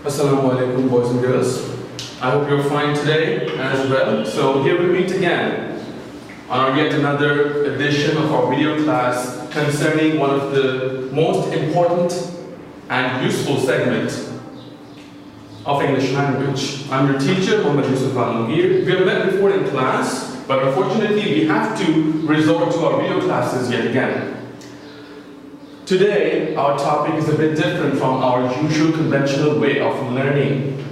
Assalamu alaikum, boys and girls. I hope you're fine today as well. So here we meet again on yet another edition of our video class concerning one of the most important and useful segments of English language. I'm your teacher, Muhammad Yusuf Al-Mugir. We have met before in class, but unfortunately we have to resort to our video classes yet again. Today, our topic is a bit different from our usual conventional way of learning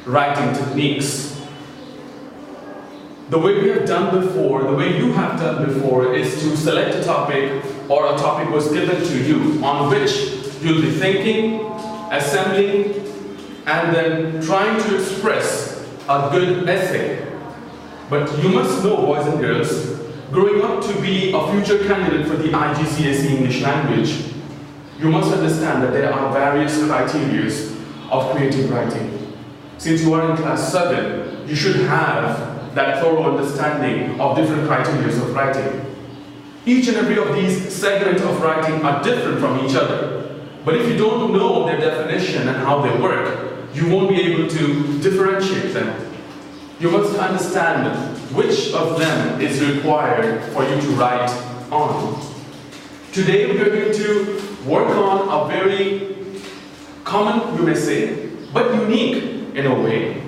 writing techniques. The way we have done before, the way you have done before, is to select a topic or a topic was given to you on which you'll be thinking, assembling, and then trying to express a good essay. But you must know, boys and girls, growing up to be a future candidate for the IGCSE English language, you must understand that there are various criteria of creative writing. Since you are in class 7, you should have that thorough understanding of different criteria of writing. Each and every of these segments of writing are different from each other. But if you don't know their definition and how they work, you won't be able to differentiate them. You must understand which of them is required for you to write on. Today we are going to work on a very common, you may say, but unique in a way,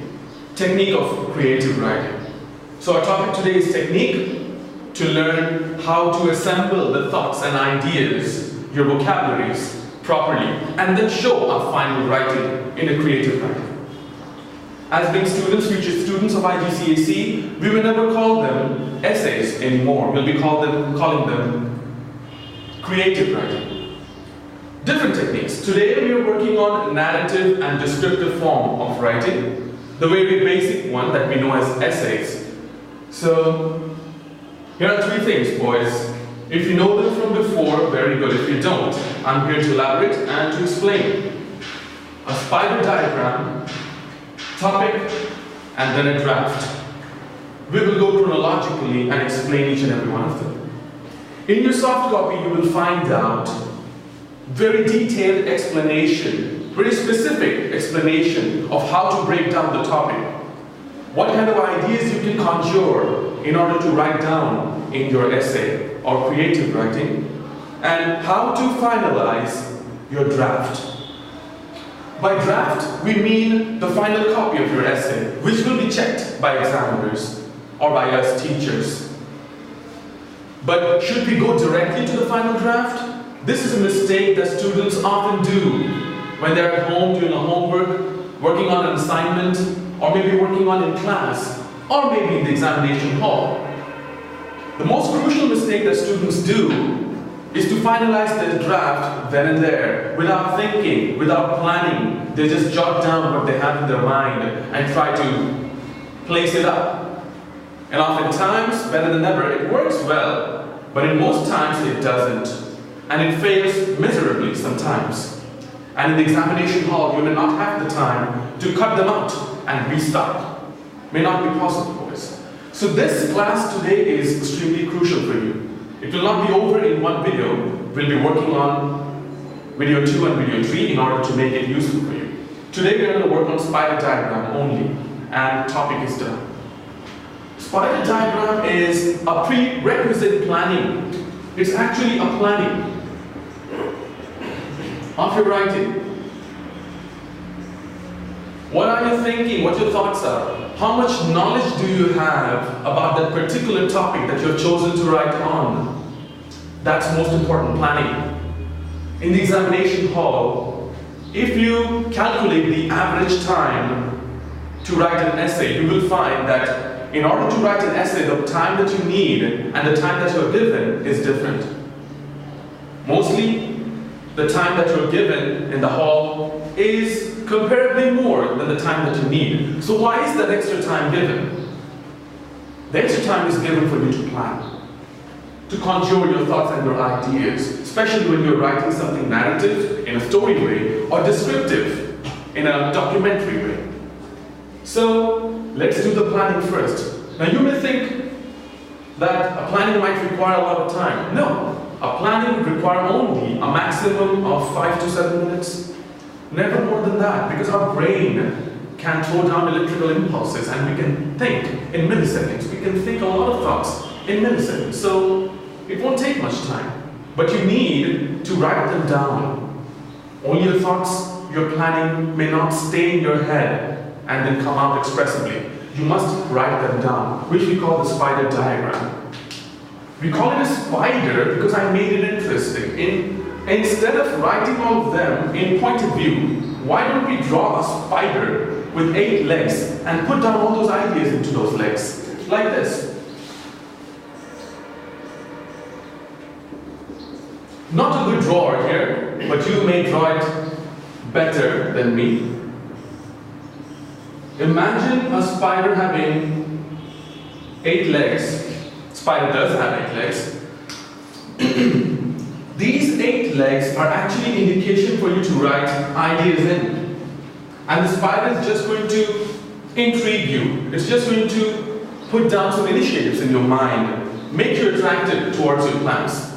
technique of creative writing. So our topic today is technique to learn how to assemble the thoughts and ideas, your vocabularies, properly, and then show a final writing in a creative writing. As being students, future students of IGCSE, we will never call them essays anymore. We'll be calling them creative writing. Different techniques. Today we are working on narrative and descriptive form of writing, the very basic one that we know as essays. So here are 3 things, boys. If you know them from before, very good. If you don't, I'm here to elaborate and to explain. A spider diagram, topic, and then a draft. We will go chronologically and explain each and every one of them. In your soft copy, you will find out very detailed explanation, very specific explanation of how to break down the topic. What kind of ideas you can conjure in order to write down in your essay or creative writing, and how to finalize your draft. By draft, we mean the final copy of your essay, which will be checked by examiners or by us teachers. But should we go directly to the final draft? This is a mistake that students often do when they're at home doing a homework, working on an assignment, or maybe working on in class, or maybe in the examination hall. The most crucial mistake that students do is to finalize their draft then and there, without thinking, without planning. They just jot down what they have in their mind and try to place it up. And oftentimes, better than never, it works well, but in most times it doesn't. And it fails miserably sometimes. And in the examination hall, you may not have the time to cut them out and restart. May not be possible, boys. So this class today is extremely crucial for you. It will not be over in one video. We'll be working on video 2 and video 3 in order to make it useful for you. Today we're going to work on spider diagram only, and topic is done. Spider diagram is a prerequisite planning. It's actually a planning of your writing. What are you thinking? What your thoughts are? How much knowledge do you have about that particular topic that you've chosen to write on? That's most important, planning. In the examination hall, if you calculate the average time to write an essay, you will find that in order to write an essay, the time that you need and the time that you're given is different. Mostly, the time that you're given in the hall is comparably more than the time that you need. So why is that extra time given? The extra time is given for you to plan, to conjure your thoughts and your ideas, especially when you're writing something narrative in a story way or descriptive in a documentary way. So let's do the planning first. Now you may think that a planning might require a lot of time. No, a planning would require only a maximum of 5 to 7 minutes. Never more than that, because our brain can throw down electrical impulses and we can think in milliseconds. We can think a lot of thoughts in milliseconds. So it won't take much time. But you need to write them down. Only the thoughts you're planning may not stay in your head and then come out expressively. You must write them down, which we call the spider diagram. We call it a spider because I made it interesting. Instead of writing all of them in point of view, why don't we draw a spider with 8 legs and put down all those ideas into those legs, like this. Not a good drawer here, but you may draw it better than me. Imagine a spider having 8 legs. Spider does have 8 legs. These 8 legs are actually an indication for you to write ideas in. And the spider is just going to intrigue you. It's just going to put down some initiatives in your mind, make you attracted towards your plans.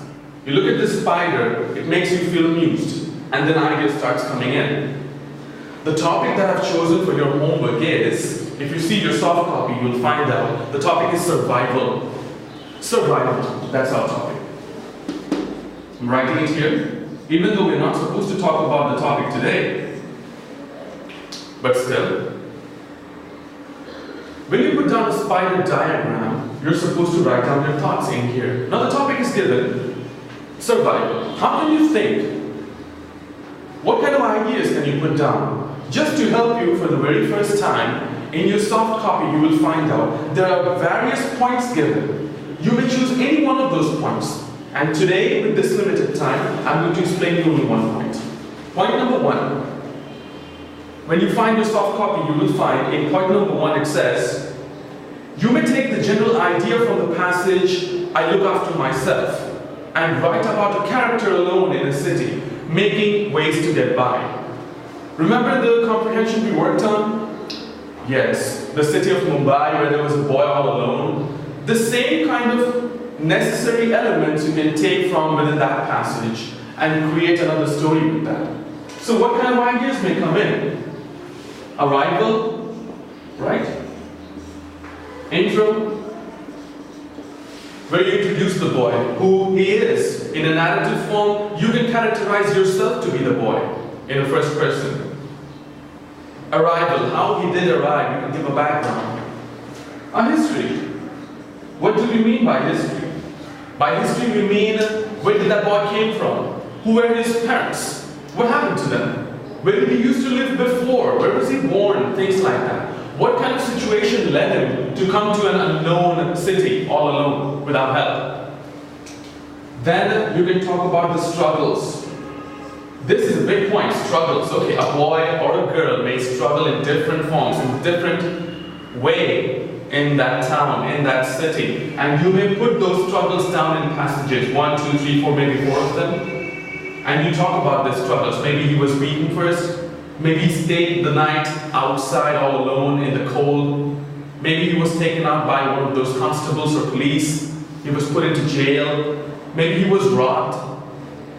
You look at this spider, it makes you feel amused, and then ideas starts coming in. The topic that I've chosen for your homework is, if you see your soft copy, you'll find out the topic is survival. Survival, that's our topic. I'm writing it here, even though we're not supposed to talk about the topic today. But still, when you put down a spider diagram, you're supposed to write down your thoughts in here. Now the topic is given, survival. How can you think? What kind of ideas can you put down? Just to help you for the very first time, in your soft copy you will find out there are various points given. You may choose any one of those points. And today, with this limited time, I'm going to explain you only one point. Point number 1. When you find your soft copy, you will find in point number 1 it says, you may take the general idea from the passage, I look after myself, and write about a character alone in a city, making ways to get by. Remember the comprehension we worked on? Yes, the city of Mumbai where there was a boy all alone. The same kind of necessary elements you can take from within that passage and create another story with that. So what kind of ideas may come in? Arrival, right? Intro, where you introduce the boy, who he is. In a narrative form, you can characterize yourself to be the boy in a first person. Arrival, how he did arrive, you can give a background. A history. What do we mean by history? By history we mean, where did that boy came from? Who were his parents? What happened to them? Where did he used to live before? Where was he born? Things like that. What kind of situation led him to come to an unknown city all alone, without help? Then you can talk about the struggles. This is a big point, struggles. Okay, a boy or a girl may struggle in different forms, in different way in that town, in that city. And you may put those struggles down in passages, 1, 2, 3, 4, maybe 4 of them. And you talk about the struggles. Maybe he was beaten first. Maybe he stayed the night outside all alone in the cold. Maybe he was taken out by one of those constables or police. He was put into jail. Maybe he was robbed.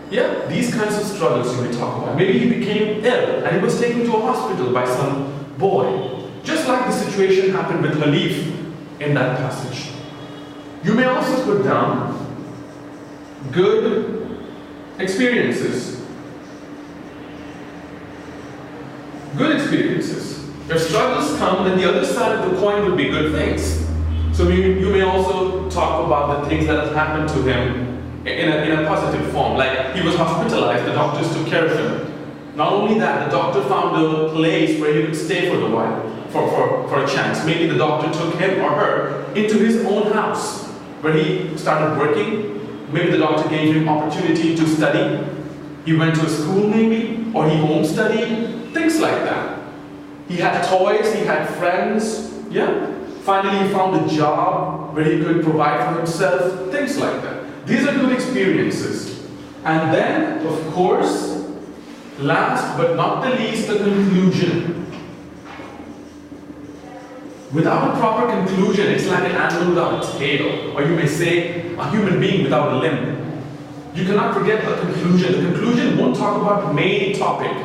Yeah, these kinds of struggles you may talk about. Maybe he became ill and he was taken to a hospital by some boy. Just like the situation happened with Khalif in that passage. You may also put down good experiences. Good experiences. If struggles come, then the other side of the coin would be good things. So you may also talk about the things that have happened to him in a positive form. Like he was hospitalized, the doctors took care of him. Not only that, the doctor found a place where he could stay for a while, for a chance. Maybe the doctor took him or her into his own house, where he started working. Maybe the doctor gave him opportunity to study. He went to a school maybe, or he home studied, things like that. He had toys, he had friends, yeah? Finally he found a job where he could provide for himself, things like that. These are good experiences. And then, of course, last but not the least, the conclusion. Without a proper conclusion, it's like an animal without a tail, or you may say, a human being without a limb. You cannot forget a conclusion. The conclusion won't talk about the main topic.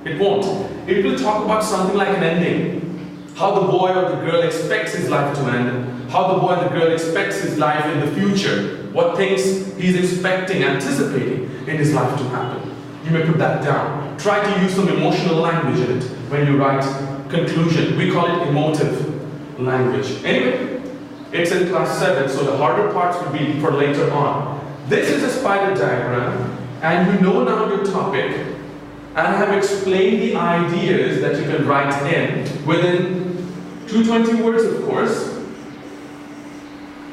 It won't. It will talk about something like an ending. How the boy or the girl expects his life to end. How the boy or the girl expects his life in the future. What things he's expecting, anticipating in his life to happen. You may put that down. Try to use some emotional language in it when you write conclusion. We call it emotive language. Anyway, it's in class 7, so the harder parts will be for later on. This is a spider diagram, and you know now your topic, and I have explained the ideas that you can write in within 220 words, of course.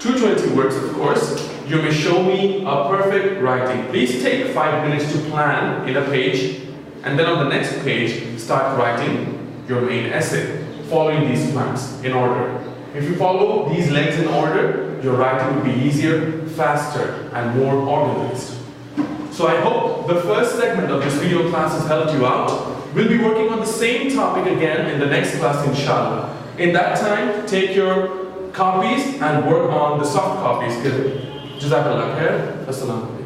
220 words, of course. You may show me a perfect writing. Please take 5 minutes to plan in a page, and then on the next page, start writing your main essay, following these plans in order. If you follow these legs in order, your writing will be easier, faster, and more organized. So I hope the first segment of this video class has helped you out. We'll be working on the same topic again in the next class, inshallah. In that time, take your copies and work on the soft copies. Jazakallah khair. Assalam.